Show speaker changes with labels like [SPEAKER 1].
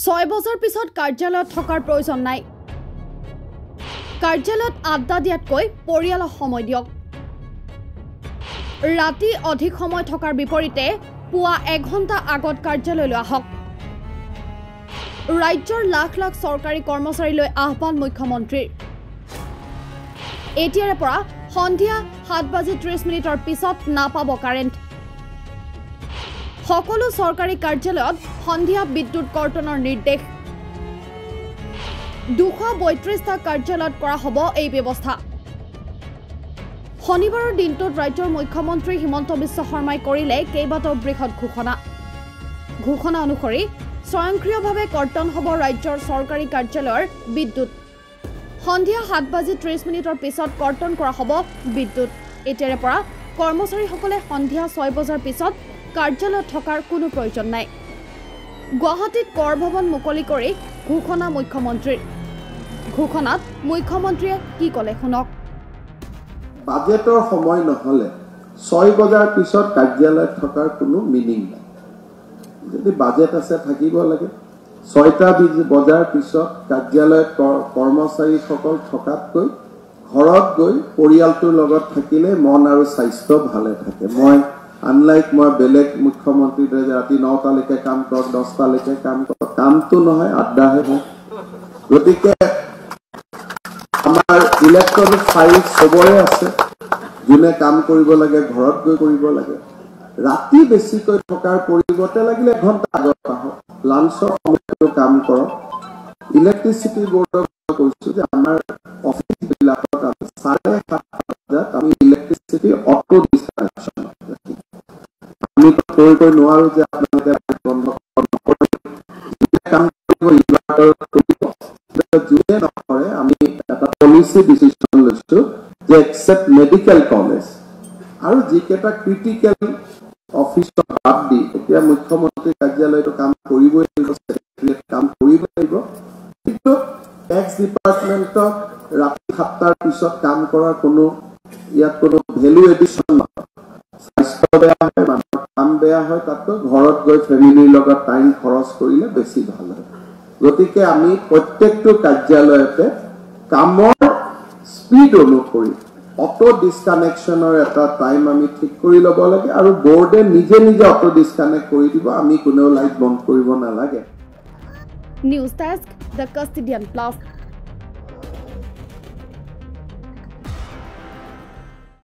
[SPEAKER 1] 6 বছৰ পিছত কাৰ্যালয়ত থকাৰ প্ৰয়োজন নাই। কাৰ্যালয়ত আড্ডা দিয়াতকৈ পৰিয়ালক সময় দিয়ক। ৰাতি অধিক সময় থকাৰ বিপৰীতে পুৱা 1 ঘণ্টা আগত কাৰ্যালয়লৈ আহক। ৰাজ্যৰ লাখ লাখ চৰকাৰী কৰ্মচাৰীলৈ আহ্বান মুখ্যমন্ত্ৰীৰ। এতিয়াৰে পৰা সন্ধিয়া 7:30 পিছত নাপাব কাৰেণ্ট। সকলো চৰকাৰী কাৰ্যালয়ত সন্ধিয়া বিদ্যুৎ কৰ্তনৰ নিৰ্দেশ। 232টা কাৰ্যালয়ত কৰা হ'ব এই ব্যৱস্থা। শনিবাৰৰ দিনটোত ৰাজ্যৰ মুখ্যমন্ত্ৰী হিমন্ত বিশ্ব শৰ্মাই কৰিলে কেইবাটাও বৃহৎ ঘোষণা অনুসৰি স্বয়ংক্ৰিয়ভাৱে কৰ্তন হ'ব ৰাজ্যৰ চৰকাৰী কাৰ্যালয়ৰ বিদ্যুৎ। সন্ধিয়া 7:30 পিছত কৰ্তন কৰা হ'ব বিদ্যুৎ। এতিয়াৰে পৰা কৰ্মচাৰীসকলে সন্ধিয়া 6 বজাৰ পিছত কাৰ্যালয়ত থকাৰ কোনো প্ৰয়োজন নাই। গুৱাহাটীত কৰ ভৱন মুকলি কৰি ঘোষণা মুখ্যমন্ত্ৰীৰ। ঘোষণাত মুখ্যমন্ত্ৰীয়ে কি ক'লে শুনক।
[SPEAKER 2] বাজেটৰ সময় নহ'লে 6 বজাৰ পিছত কাৰ্যালয়ত থকাৰ কোনো মিনিং নাই। যদি বাজেট আছে থাকিব লাগে। 6টা বজাৰ পিছত কাৰ্যালয়ত কৰ্মচাৰীসকল থকাতকৈ ঘৰত গৈ পৰিয়ালটোৰ লগত থাকিলে মন আৰু স্বাস্থ্য ভালে থাকে। মই বেলেগ মুখ্যমন্ত্ৰীৰ দৰে ৰাতি 9টালৈকে কাম কৰক, 10টালৈকে কাম কৰক, কামটো নহয় আড্ডাহে হয়। গতিকে আমাৰ ইলেক্ট্ৰনিক ফাইল চবৰে আছে। যোনে কাম কৰিব লাগে ঘৰত গৈ কৰিব লাগে। ৰাতি বেছিকৈ থকাৰ পৰিৱৰ্তে লাগিলে 1 ঘণ্টা আগত আহক, লাঞ্চৰ সময়তো কাম কৰক। ইলেক্ট্ৰিচিটি বৰ্ডক কৈছো যে আমাৰ অফিচবিলাকত 7:30 বজাত আমি ইলেক্ট্ৰিচিটি অটো ডিসকানেকশন আমি কৰিব নোৱাৰো যে আপোনালোকে বন্ধ নকৰে। কাম কৰিব ইনভাৰ্টাৰ কৰিব, যোনে নকৰে আমি এটা পলিচি ডিচিশন লৈছো যে এক্সেপ্ট মেডিকেল কলেজ আৰু যিকেইটা ক্ৰিটিকেল অফিচত বাদ দি এতিয়া মুখ্যমন্ত্ৰী কাৰ্যালয়তো কাম কৰিবই লাগিব, সেক্ৰেটাৰিয়েট কাম কৰিব লাগিব। কিন্তু টেক্স ডিপাৰ্টমেণ্টত ৰাতি 7টাৰ পিছত কাম কৰাৰ ইয়াত কোনো ভেলু এডিশ্যন নহয়। স্বাস্থ্য বেয়া হয়, মানুহৰ কাম বেয়া হয়, তাতকৈ ঘৰত গৈ ফেমিলিৰ লগত টাইম খৰচ কৰিলে বেছি ভাল হয়। গতিকে আমি প্ৰত্যেকটো কাৰ্যালয়তে কামৰ স্পীড অনুসৰি অটো ডিসকানেকশনৰ এটা টাইম আমি ঠিক কৰি ল'ব লাগে আৰু বৰ্ডে নিজে অটো ডিসকানেক্ট কৰি দিব। আমি কোনেও লাইট বন্ধ কৰিব নালাগে।
[SPEAKER 1] News desk, the Custodian plus.